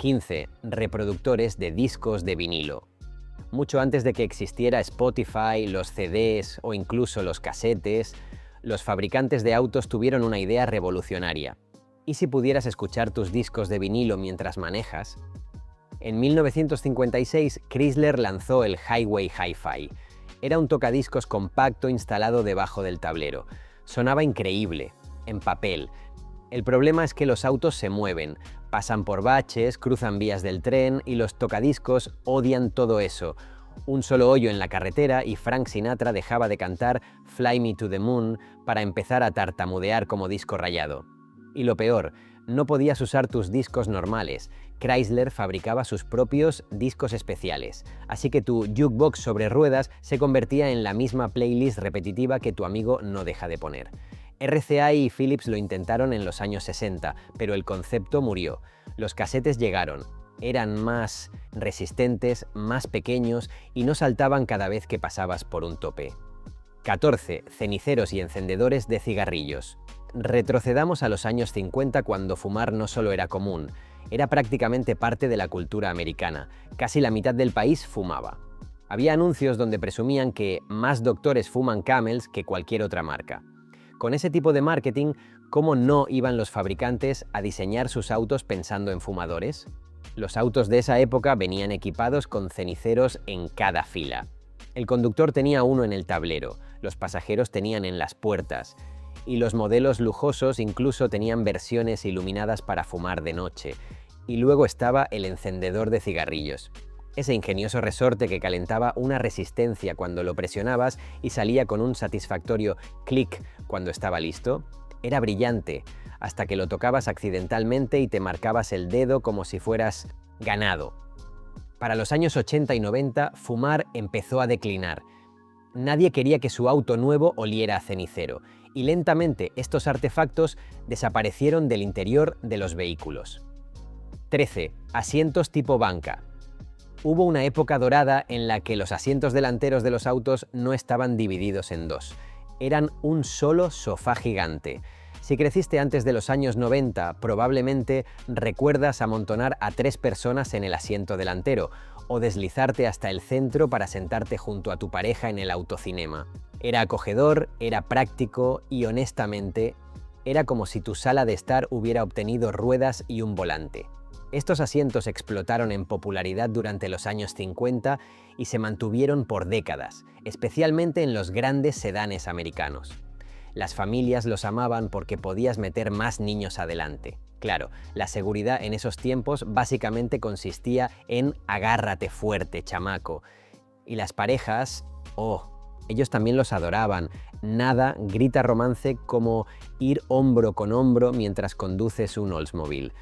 15. Reproductores de discos de vinilo. Mucho antes de que existiera Spotify, los CDs o incluso los casetes, los fabricantes de autos tuvieron una idea revolucionaria. ¿Y si pudieras escuchar tus discos de vinilo mientras manejas? En 1956, Chrysler lanzó el Highway Hi-Fi. Era un tocadiscos compacto instalado debajo del tablero. Sonaba increíble, en papel. El problema es que los autos se mueven, pasan por baches, cruzan vías del tren y los tocadiscos odian todo eso. Un solo hoyo en la carretera y Frank Sinatra dejaba de cantar Fly Me to the Moon para empezar a tartamudear como disco rayado. Y lo peor, no podías usar tus discos normales. Chrysler fabricaba sus propios discos especiales, así que tu jukebox sobre ruedas se convertía en la misma playlist repetitiva que tu amigo no deja de poner. RCA y Philips lo intentaron en los años 60, pero el concepto murió. Los casetes llegaron. Eran más resistentes, más pequeños y no saltaban cada vez que pasabas por un tope. 14. Ceniceros y encendedores de cigarrillos. Retrocedamos a los años 50 cuando fumar no solo era común, era prácticamente parte de la cultura americana. Casi la mitad del país fumaba. Había anuncios donde presumían que más doctores fuman Camels que cualquier otra marca. Con ese tipo de marketing, ¿cómo no iban los fabricantes a diseñar sus autos pensando en fumadores? Los autos de esa época venían equipados con ceniceros en cada fila. El conductor tenía uno en el tablero, los pasajeros tenían en las puertas, y los modelos lujosos incluso tenían versiones iluminadas para fumar de noche. Y luego estaba el encendedor de cigarrillos. Ese ingenioso resorte que calentaba una resistencia cuando lo presionabas y salía con un satisfactorio clic cuando estaba listo. Era brillante, hasta que lo tocabas accidentalmente y te marcabas el dedo como si fueras ganado. Para los años 80 y 90, fumar empezó a declinar. Nadie quería que su auto nuevo oliera a cenicero, y lentamente estos artefactos desaparecieron del interior de los vehículos. 13. Asientos tipo banca. Hubo una época dorada en la que los asientos delanteros de los autos no estaban divididos en dos. Eran un solo sofá gigante. Si creciste antes de los años 90, probablemente recuerdas amontonar a 3 personas en el asiento delantero o deslizarte hasta el centro para sentarte junto a tu pareja en el autocinema. Era acogedor, era práctico y, honestamente, era como si tu sala de estar hubiera obtenido ruedas y un volante. Estos asientos explotaron en popularidad durante los años 50 y se mantuvieron por décadas, especialmente en los grandes sedanes americanos. Las familias los amaban porque podías meter más niños adelante. Claro, la seguridad en esos tiempos básicamente consistía en agárrate fuerte, chamaco. Y las parejas, ellos también los adoraban. Nada grita romance como ir hombro con hombro mientras conduces un Oldsmobile.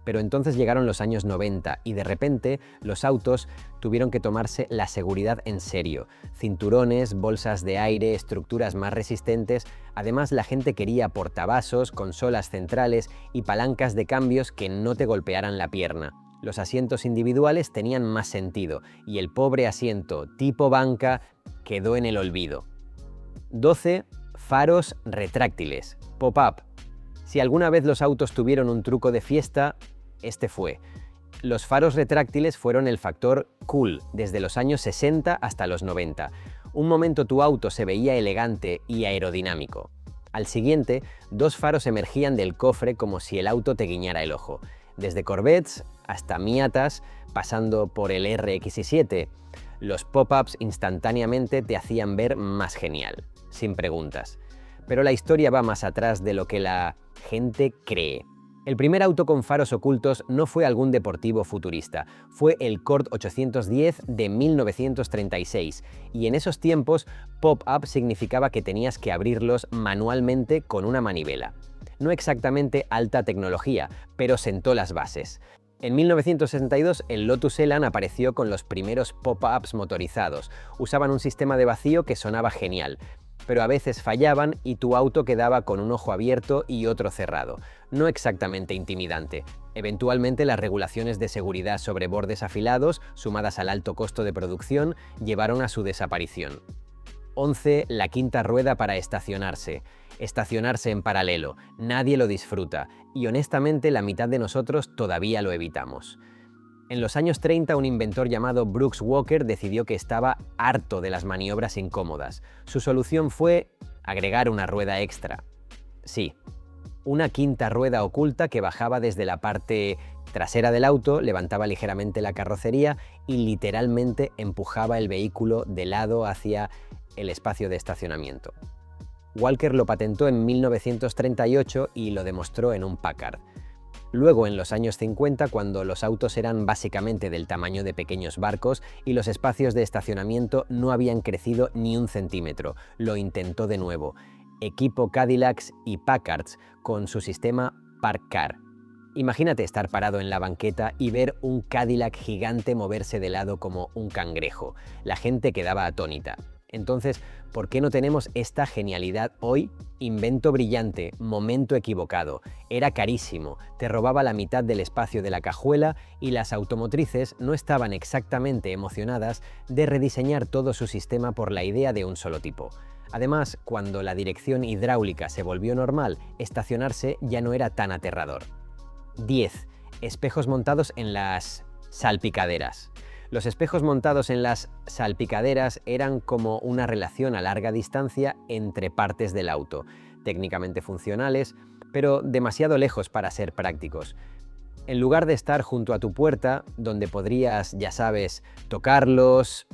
Pero entonces llegaron los años 90 y de repente los autos tuvieron que tomarse la seguridad en serio. Cinturones, bolsas de aire, estructuras más resistentes. Además, la gente quería portavasos, consolas centrales y palancas de cambios que no te golpearan la pierna. Los asientos individuales tenían más sentido y el pobre asiento tipo banca quedó en el olvido. 12. Faros retráctiles, pop-up. Si alguna vez los autos tuvieron un truco de fiesta, este fue. Los faros retráctiles fueron el factor cool desde los años 60 hasta los 90. Un momento tu auto se veía elegante y aerodinámico. Al siguiente, 2 faros emergían del cofre como si el auto te guiñara el ojo. Desde Corvettes hasta Miatas, pasando por el RX-7, los pop-ups instantáneamente te hacían ver más genial, sin preguntas. Pero la historia va más atrás de lo que la gente cree. El primer auto con faros ocultos no fue algún deportivo futurista, fue el Cord 810 de 1936, y en esos tiempos pop-up significaba que tenías que abrirlos manualmente con una manivela. No exactamente alta tecnología, pero sentó las bases. En 1962, el Lotus Elan apareció con los primeros pop-ups motorizados. Usaban un sistema de vacío que sonaba genial, pero a veces fallaban y tu auto quedaba con un ojo abierto y otro cerrado. No exactamente intimidante. Eventualmente, las regulaciones de seguridad sobre bordes afilados, sumadas al alto costo de producción, llevaron a su desaparición. 11. La quinta rueda para estacionarse. Estacionarse en paralelo. Nadie lo disfruta. y honestamente la mitad de nosotros todavía lo evitamos. En los años 30, un inventor llamado Brooks Walker decidió que estaba harto de las maniobras incómodas. Su solución fue agregar una rueda extra. Sí, una quinta rueda oculta que bajaba desde la parte trasera del auto, levantaba ligeramente la carrocería y literalmente empujaba el vehículo de lado hacia el espacio de estacionamiento. Walker lo patentó en 1938 y lo demostró en un Packard. Luego, en los años 50, cuando los autos eran básicamente del tamaño de pequeños barcos y los espacios de estacionamiento no habían crecido ni un centímetro, lo intentó de nuevo. Equipo Cadillacs y Packards con su sistema Park Car. Imagínate estar parado en la banqueta y ver un Cadillac gigante moverse de lado como un cangrejo. La gente quedaba atónita. Entonces, ¿por qué no tenemos esta genialidad hoy? Invento brillante, momento equivocado. Era carísimo, te robaba la mitad del espacio de la cajuela y las automotrices no estaban exactamente emocionadas de rediseñar todo su sistema por la idea de un solo tipo. Además, cuando la dirección hidráulica se volvió normal, estacionarse ya no era tan aterrador. 10. Espejos montados en las salpicaderas. Los espejos montados en las salpicaderas eran como una relación a larga distancia entre partes del auto, técnicamente funcionales, pero demasiado lejos para ser prácticos. En lugar de estar junto a tu puerta, donde podrías, ya sabes, tocarlos,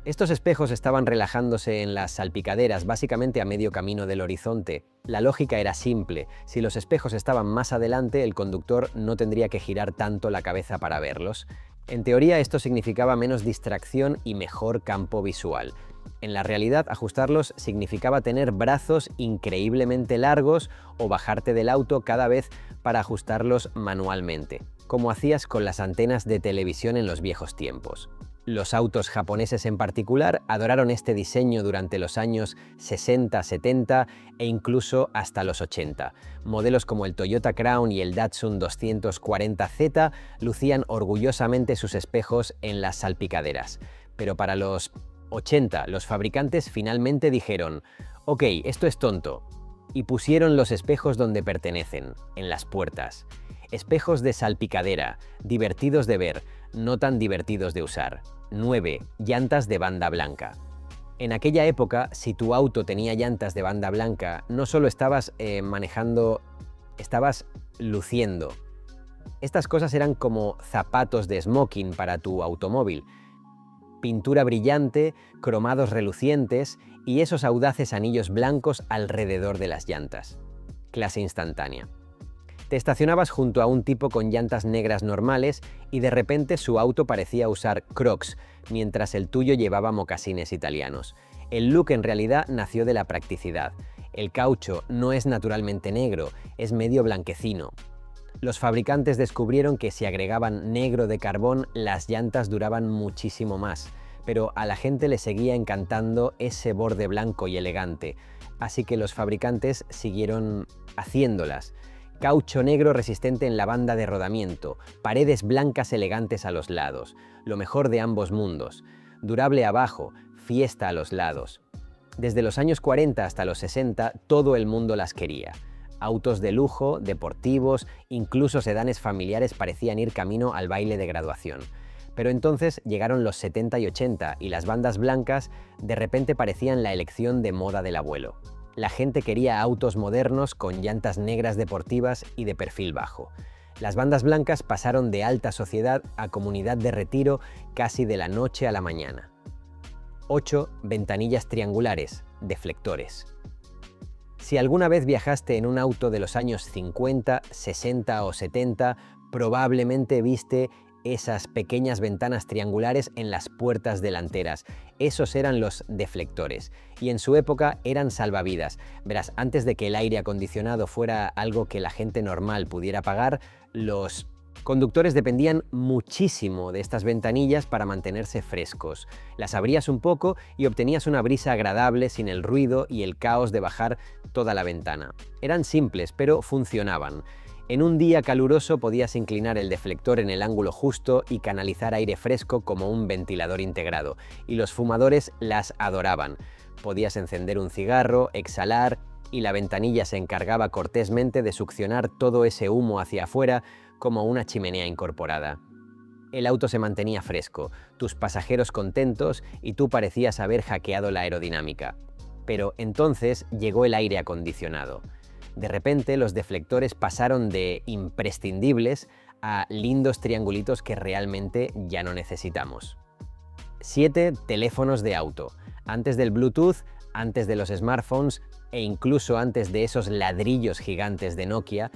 estos espejos estaban relajándose en las salpicaderas, básicamente a medio camino del horizonte. La lógica era simple: si los espejos estaban más adelante, el conductor no tendría que girar tanto la cabeza para verlos. En teoría, esto significaba menos distracción y mejor campo visual. En la realidad, ajustarlos significaba tener brazos increíblemente largos o bajarte del auto cada vez para ajustarlos manualmente, como hacías con las antenas de televisión en los viejos tiempos. Los autos japoneses en particular adoraron este diseño durante los años 60, 70 e incluso hasta los 80. Modelos como el Toyota Crown y el Datsun 240Z lucían orgullosamente sus espejos en las salpicaderas. Pero para los 80, los fabricantes finalmente dijeron: «Ok, esto es tonto», y pusieron los espejos donde pertenecen, en las puertas. Espejos de salpicadera, divertidos de ver, no tan divertidos de usar. 9. Llantas de banda blanca. En aquella época, si tu auto tenía llantas de banda blanca, no solo estabas manejando, estabas luciendo. Estas cosas eran como zapatos de smoking para tu automóvil. Pintura brillante, cromados relucientes y esos audaces anillos blancos alrededor de las llantas. Clase instantánea. Te estacionabas junto a un tipo con llantas negras normales y de repente su auto parecía usar Crocs, mientras el tuyo llevaba mocasines italianos. El look en realidad nació de la practicidad. El caucho no es naturalmente negro, es medio blanquecino. Los fabricantes descubrieron que si agregaban negro de carbón, las llantas duraban muchísimo más, pero a la gente le seguía encantando ese borde blanco y elegante, así que los fabricantes siguieron haciéndolas. Caucho negro resistente en la banda de rodamiento, paredes blancas elegantes a los lados, lo mejor de ambos mundos. Durable abajo, fiesta a los lados. Desde los años 40 hasta los 60, todo el mundo las quería. Autos de lujo, deportivos, incluso sedanes familiares parecían ir camino al baile de graduación. Pero entonces llegaron los 70 y 80 y las bandas blancas de repente parecían la elección de moda del abuelo. La gente quería autos modernos con llantas negras deportivas y de perfil bajo. Las bandas blancas pasaron de alta sociedad a comunidad de retiro casi de la noche a la mañana. 8. Ventanillas triangulares, deflectores. Si alguna vez viajaste en un auto de los años 50, 60 o 70, probablemente viste esas pequeñas ventanas triangulares en las puertas delanteras. Esos eran los deflectores y en su época eran salvavidas. Verás, antes de que el aire acondicionado fuera algo que la gente normal pudiera pagar, los conductores dependían muchísimo de estas ventanillas para mantenerse frescos. Las abrías un poco y obtenías una brisa agradable sin el ruido y el caos de bajar toda la ventana. Eran simples, pero funcionaban. En un día caluroso podías inclinar el deflector en el ángulo justo y canalizar aire fresco como un ventilador integrado, y los fumadores las adoraban. Podías encender un cigarro, exhalar y la ventanilla se encargaba cortésmente de succionar todo ese humo hacia afuera como una chimenea incorporada. El auto se mantenía fresco, tus pasajeros contentos y tú parecías haber hackeado la aerodinámica. Pero entonces llegó el aire acondicionado. De repente los deflectores pasaron de imprescindibles a lindos triangulitos que realmente ya no necesitamos. 7. Teléfonos de auto. Antes del Bluetooth, antes de los smartphones e incluso antes de esos ladrillos gigantes de Nokia,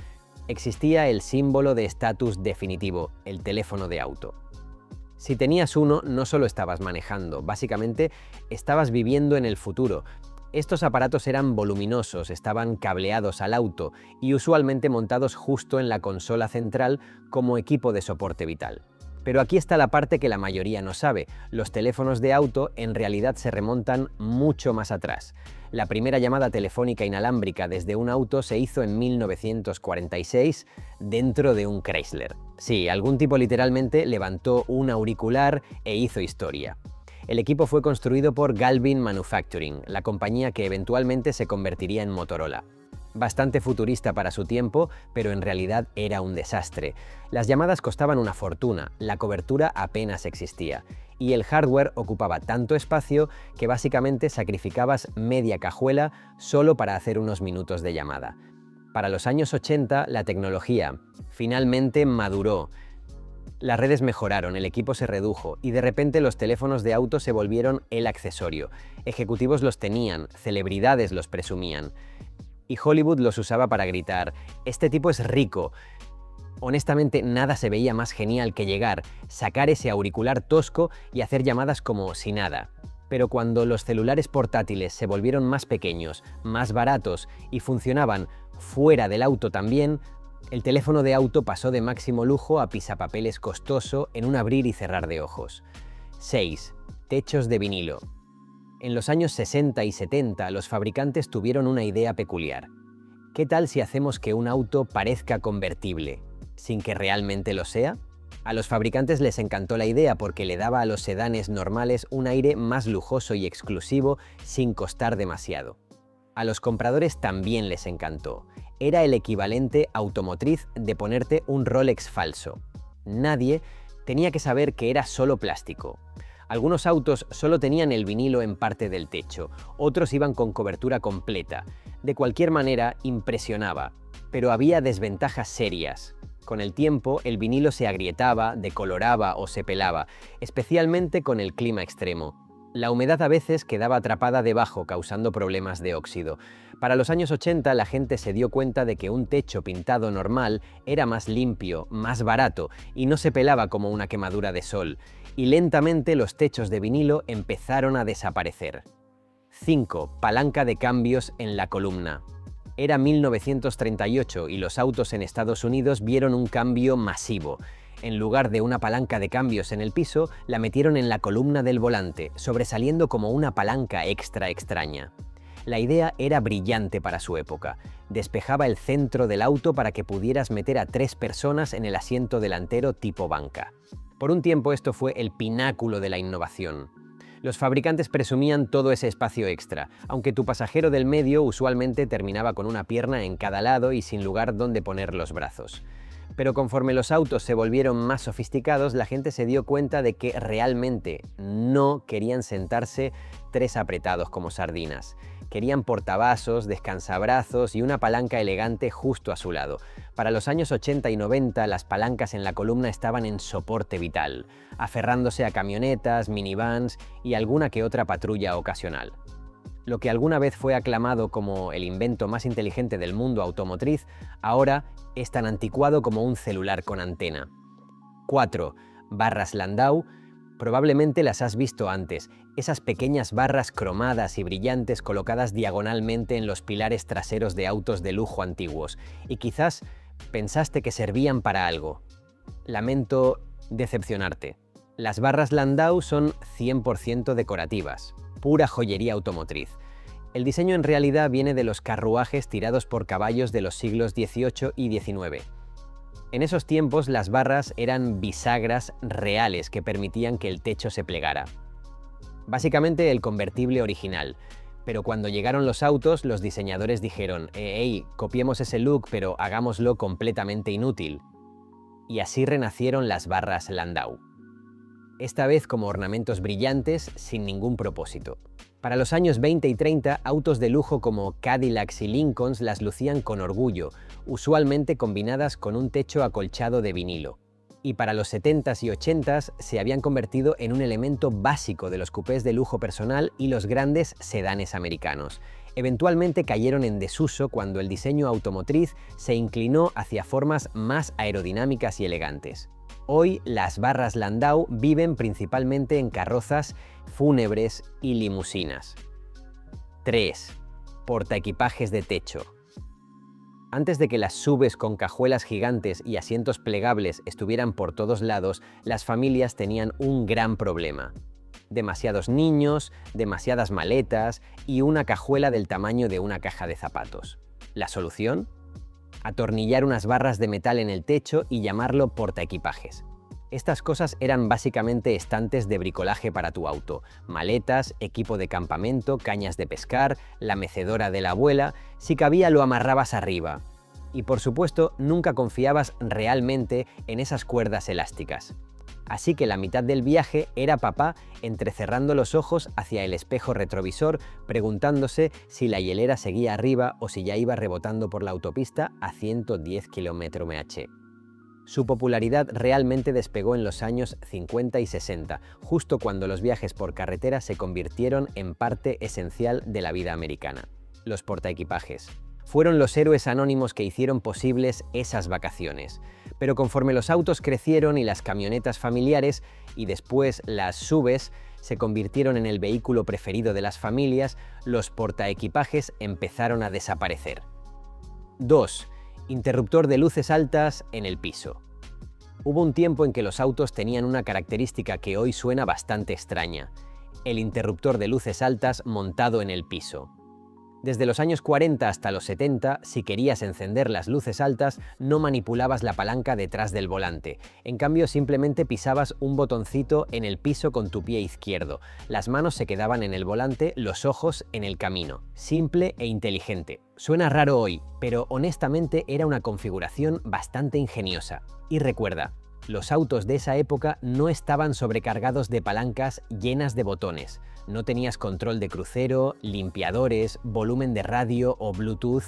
existía el símbolo de estatus definitivo, el teléfono de auto. Si tenías uno, no solo estabas manejando, básicamente estabas viviendo en el futuro. Estos aparatos eran voluminosos, estaban cableados al auto y usualmente montados justo en la consola central como equipo de soporte vital. Pero aquí está la parte que la mayoría no sabe. Los teléfonos de auto en realidad se remontan mucho más atrás. La primera llamada telefónica inalámbrica desde un auto se hizo en 1946 dentro de un Chrysler. Sí, algún tipo literalmente levantó un auricular e hizo historia. El equipo fue construido por Galvin Manufacturing, la compañía que eventualmente se convertiría en Motorola. Bastante futurista para su tiempo, pero en realidad era un desastre. Las llamadas costaban una fortuna, la cobertura apenas existía, y el hardware ocupaba tanto espacio que básicamente sacrificabas media cajuela solo para hacer unos minutos de llamada. Para los años 80, la tecnología finalmente maduró. Las redes mejoraron, el equipo se redujo y de repente los teléfonos de auto se volvieron el accesorio. Ejecutivos los tenían, celebridades los presumían. Y Hollywood los usaba para gritar, «Este tipo es rico». Honestamente, nada se veía más genial que llegar, sacar ese auricular tosco y hacer llamadas como si nada. Pero cuando los celulares portátiles se volvieron más pequeños, más baratos y funcionaban fuera del auto también, el teléfono de auto pasó de máximo lujo a pisapapeles costoso en un abrir y cerrar de ojos. 6. Techos de vinilo. En los años 60 y 70, los fabricantes tuvieron una idea peculiar. ¿Qué tal si hacemos que un auto parezca convertible, sin que realmente lo sea? A los fabricantes les encantó la idea porque le daba a los sedanes normales un aire más lujoso y exclusivo sin costar demasiado. A los compradores también les encantó. Era el equivalente automotriz de ponerte un Rolex falso. Nadie tenía que saber que era solo plástico. Algunos autos solo tenían el vinilo en parte del techo, otros iban con cobertura completa. De cualquier manera, impresionaba, pero había desventajas serias. Con el tiempo, el vinilo se agrietaba, decoloraba o se pelaba, especialmente con el clima extremo. La humedad a veces quedaba atrapada debajo, causando problemas de óxido. Para los años 80, la gente se dio cuenta de que un techo pintado normal era más limpio, más barato y no se pelaba como una quemadura de sol. Y lentamente los techos de vinilo empezaron a desaparecer. 5. Palanca de cambios en la columna. Era 1938 y los autos en Estados Unidos vieron un cambio masivo. En lugar de una palanca de cambios en el piso, la metieron en la columna del volante, sobresaliendo como una palanca extra extraña. La idea era brillante para su época. Despejaba el centro del auto para que pudieras meter a 3 personas en el asiento delantero tipo banca. Por un tiempo esto fue el pináculo de la innovación. Los fabricantes presumían todo ese espacio extra, aunque tu pasajero del medio usualmente terminaba con una pierna en cada lado y sin lugar donde poner los brazos. Pero conforme los autos se volvieron más sofisticados, la gente se dio cuenta de que realmente no querían sentarse 3 apretados como sardinas. Querían portavasos, descansabrazos y una palanca elegante justo a su lado. Para los años 80 y 90, las palancas en la columna estaban en soporte vital, aferrándose a camionetas, minivans y alguna que otra patrulla ocasional. Lo que alguna vez fue aclamado como el invento más inteligente del mundo automotriz, ahora es tan anticuado como un celular con antena. 4. Barras Landau. Probablemente las has visto antes, esas pequeñas barras cromadas y brillantes colocadas diagonalmente en los pilares traseros de autos de lujo antiguos, y quizás pensaste que servían para algo. Lamento decepcionarte. Las barras Landau son 100% decorativas, pura joyería automotriz. El diseño en realidad viene de los carruajes tirados por caballos de los siglos XVIII y XIX. En esos tiempos las barras eran bisagras reales que permitían que el techo se plegara. Básicamente el convertible original, Pero cuando llegaron los autos, los diseñadores dijeron, hey, copiemos ese look, pero hagámoslo completamente inútil. Y así renacieron las barras Landau. Esta vez como ornamentos brillantes, sin ningún propósito. Para los años 20 y 30, autos de lujo como Cadillacs y Lincolns las lucían con orgullo, usualmente combinadas con un techo acolchado de vinilo. Y para los 70s y 80s se habían convertido en un elemento básico de los cupés de lujo personal y los grandes sedanes americanos. Eventualmente cayeron en desuso cuando el diseño automotriz se inclinó hacia formas más aerodinámicas y elegantes. Hoy las barras Landau viven principalmente en carrozas fúnebres y limusinas. 3. Portaequipajes de techo. Antes de que las SUVs con cajuelas gigantes y asientos plegables estuvieran por todos lados, las familias tenían un gran problema. Demasiados niños, demasiadas maletas y una cajuela del tamaño de una caja de zapatos. ¿La solución? Atornillar unas barras de metal en el techo y llamarlo portaequipajes. Estas cosas eran básicamente estantes de bricolaje para tu auto, maletas, equipo de campamento, cañas de pescar, la mecedora de la abuela, si cabía lo amarrabas arriba. Y por supuesto, nunca confiabas realmente en esas cuerdas elásticas. Así que la mitad del viaje era papá entrecerrando los ojos hacia el espejo retrovisor, preguntándose si la hielera seguía arriba o si ya iba rebotando por la autopista a 110 km/h. Su popularidad realmente despegó en los años 50 y 60, justo cuando los viajes por carretera se convirtieron en parte esencial de la vida americana. Los portaequipajes. Fueron los héroes anónimos que hicieron posibles esas vacaciones. Pero conforme los autos crecieron y las camionetas familiares, y después las SUVs, se convirtieron en el vehículo preferido de las familias, los portaequipajes empezaron a desaparecer. 2. Interruptor de luces altas en el piso. Hubo un tiempo en que los autos tenían una característica que hoy suena bastante extraña: el interruptor de luces altas montado en el piso. Desde los años 40 hasta los 70, si querías encender las luces altas, no manipulabas la palanca detrás del volante. En cambio, simplemente pisabas un botoncito en el piso con tu pie izquierdo. Las manos se quedaban en el volante, los ojos en el camino. Simple e inteligente. Suena raro hoy, pero honestamente era una configuración bastante ingeniosa. Y recuerda, los autos de esa época no estaban sobrecargados de palancas llenas de botones. No tenías control de crucero, limpiadores, volumen de radio o Bluetooth,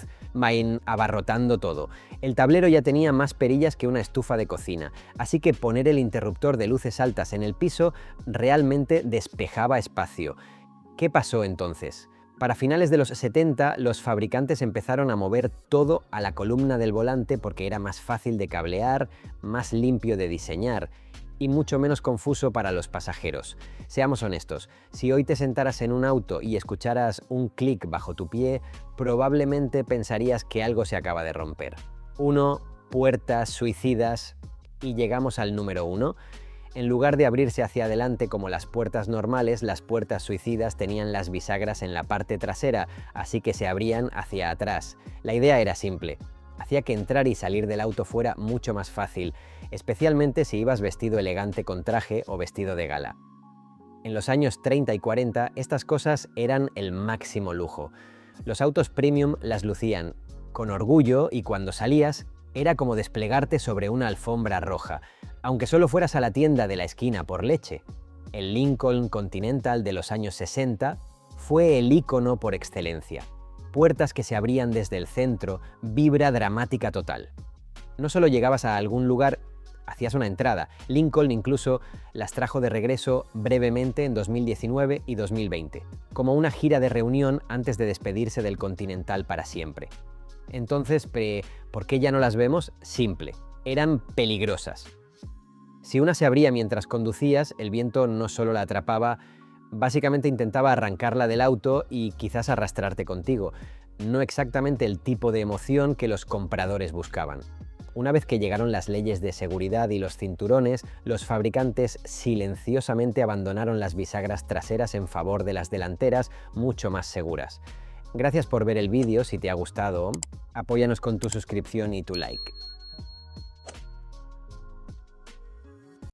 abarrotando todo. El tablero ya tenía más perillas que una estufa de cocina, así que poner el interruptor de luces altas en el piso realmente despejaba espacio. ¿Qué pasó entonces? Para finales de los 70, los fabricantes empezaron a mover todo a la columna del volante porque era más fácil de cablear, más limpio de diseñar y mucho menos confuso para los pasajeros. Seamos honestos, si hoy te sentaras en un auto y escucharas un clic bajo tu pie, probablemente pensarías que algo se acaba de romper. 1. Puertas suicidas. Y llegamos al número 1. En lugar de abrirse hacia adelante como las puertas normales, las puertas suicidas tenían las bisagras en la parte trasera, así que se abrían hacia atrás. La idea era simple. Hacía que entrar y salir del auto fuera mucho más fácil, especialmente si ibas vestido elegante con traje o vestido de gala. En los años 30 y 40, estas cosas eran el máximo lujo. Los autos premium las lucían con orgullo y cuando salías, era como desplegarte sobre una alfombra roja, aunque solo fueras a la tienda de la esquina por leche. El Lincoln Continental de los años 60 fue el ícono por excelencia. Puertas que se abrían desde el centro, vibra dramática total. No solo llegabas a algún lugar, hacías una entrada. Lincoln incluso las trajo de regreso brevemente en 2019 y 2020, como una gira de reunión antes de despedirse del Continental para siempre. Entonces, ¿por qué ya no las vemos? Simple, eran peligrosas. Si una se abría mientras conducías, el viento no solo la atrapaba, básicamente intentaba arrancarla del auto y quizás arrastrarte contigo. No exactamente el tipo de emoción que los compradores buscaban. Una vez que llegaron las leyes de seguridad y los cinturones, los fabricantes silenciosamente abandonaron las bisagras traseras en favor de las delanteras, mucho más seguras. Gracias por ver el vídeo. Si te ha gustado, apóyanos con tu suscripción y tu like.